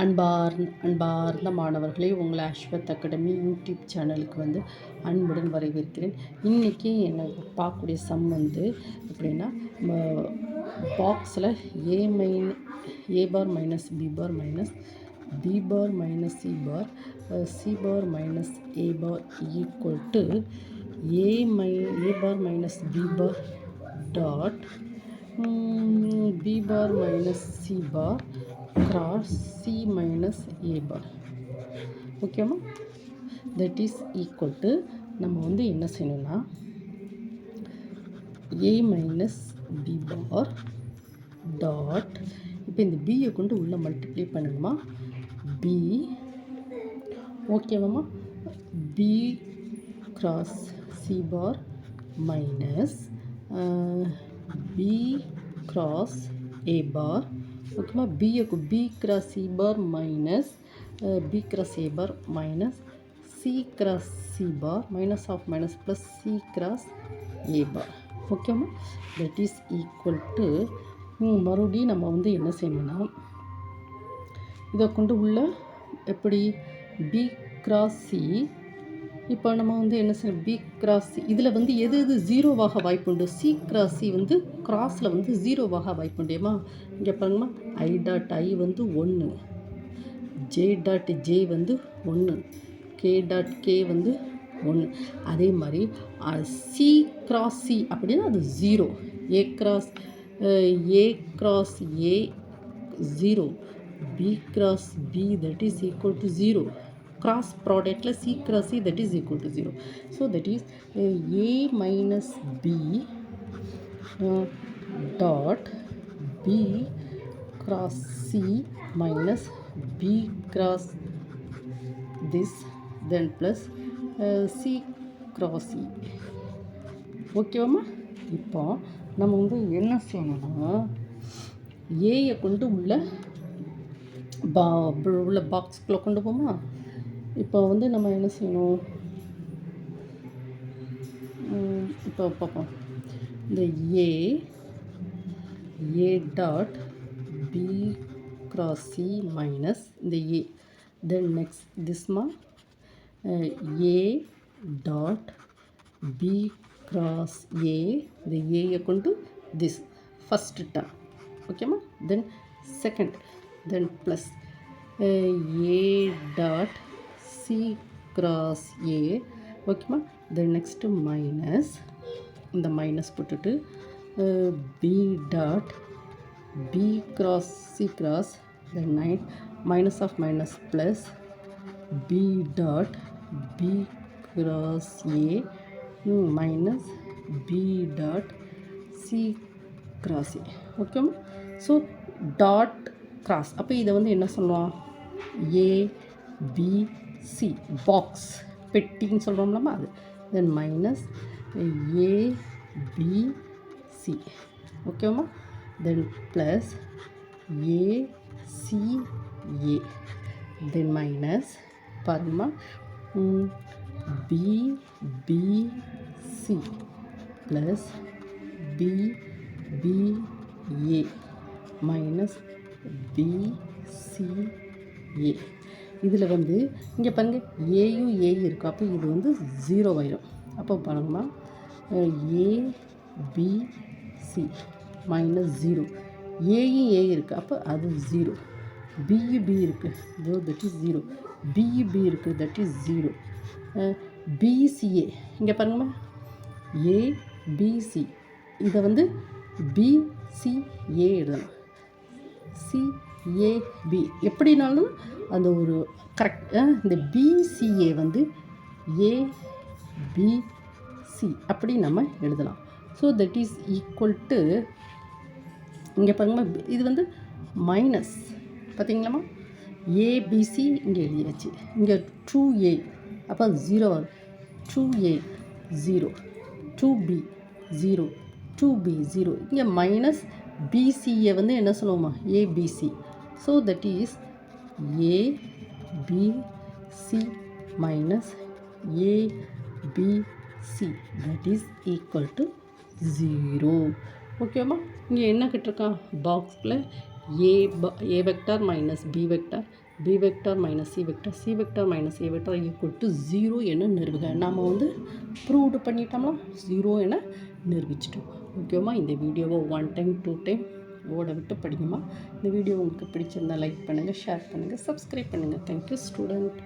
அன்பார்ந்த மாணவர்களே, உங்களை அஸ்வத் அகாடமி யூடியூப் சேனலுக்கு அன்புடன் வரவேற்கிறேன். இன்றைக்கி எனக்கு பார்க்கக்கூடிய சம் எப்படின்னா, பாக்ஸில் A bar minus B bar minus B bar minus C bar minus A bar equal to A bar minus B bar dot b bar minus c bar cross c minus a bar. ஓகேவா? that is equal to நம்ம என்ன செய்யணும்னா a minus b bar dot இப்போ இந்த b கொண்டு உள்ள multiply பண்ணணுமா b ஓகேவாமா b cross c bar minus b cross a bar ஓகேமா b cross c bar minus b cross a bar minus c cross c bar minus of minus plus c cross a bar ஓகேமா that is equal to மறுபடியும் நம்ம என்ன செய்யணும்னா இதை கொண்டு உள்ள எப்படி b cross c இப்போ நம்ம என்ன செய்யணும் பி கிராஸ் சி இதில் எது எது ஜீரோவாக வாய்ப்புண்டு சி கிராஸ் சி கிராஸில் ஜீரோவாக வாய்ப்புண்டேம்மா இங்கே பாருங்கம்மா I dot I 1 J dot J 1 K dot K 1 அதே மாதிரி சி கிராஸ் சி அப்படின்னா அது zero A cross A 0 B cross B that is equal to 0 cross product C cross C that is equal to 0. So that is A minus B dot B cross C minus B cross this then plus C cross E. ஓகேவாம்மா இப்போ நம்ம என்ன செய்யணும்னா ஏயை கொண்டு உள்ள பாக்ஸ்குள்ளே கொண்டு போமா இப்போ நம்ம என்ன செய்யணும் இப்போ பார்ப்போம் இந்த A dot B cross C minus இந்த ஏ தென் நெக்ஸ்ட் திஸ்மா A dot B cross A இந்த ஏயை கொண்டு திஸ் ஃபஸ்ட் டேர்ம் ஓகேம்மா then second then plus A dot C cross A ஓகேமா then next minus இந்த மைனஸ் போட்டுட்டு B dot B cross C cross then minus of minus plus B dot B cross A minus B dot C cross A ஓகேமா so dot cross அப்போ இதை என்ன சொல்லுவோம் A B C box பெட்டின்னு சொல்கிறோம்லம்மா அது then minus A B C ஓகேம்மா then plus A C A then minus பாருங்கம்மா B B C plus B B A minus B C A இதில் இங்கே பாருங்கள் ஏயும் ஏ இருக்குது அப்போ இது 0 ஆயிரும் அப்போ பாருங்கம்மா ஏபிசி மைனஸ் 0 ஏயும் ஏ இருக்குது அப்போ அது 0 பிஇபி இருக்குது தட் இஸ் 0 பிஇபி இருக்குது தட் இஸ் 0 பிசிஏ இங்கே பாருங்கம்மா ஏபிசி இதை பிசிஏ எழுதலாம் சிஏபி எப்படினாலும் அந்த ஒரு கரெக்ட் இந்த பிசிஏ ஏபிசி அப்படி நம்ம எழுதலாம் so that is equal to இங்கே பாருங்கம்மா இது மைனஸ் பார்த்தீங்களாம்மா ஏபிசி இங்கே எழுதியாச்சு இங்கே 2A அப்போ 0 2A 0 2B 0 2B 0 இங்கே மைனஸ் பிசிஏ என்ன சொல்லுவோமா ABC so that is ABC minus ABC that is equal to 0 ஓகேவா இங்கே என்ன கிட்டிருக்கான் பாக்ஸில் A vector minus B vector, B vector minus C vector, C vector minus A vector equal to 0 என நிறுவுக. நாம் வந்து ப்ரூவ்டு பண்ணிட்டோம்னா 0 என நிரூபிச்சிட்டோம். ஓகேவா? இந்த வீடியோவை 1 டைம் 2 டைம் ஓட விட்டு படிங்கம்மா. இந்த வீடியோ உங்களுக்கு பிடிச்சிருந்தால் லைக் பண்ணுங்கள், ஷேர் பண்ணுங்கள், சப்ஸ்கிரைப் பண்ணுங்கள். Thank you student.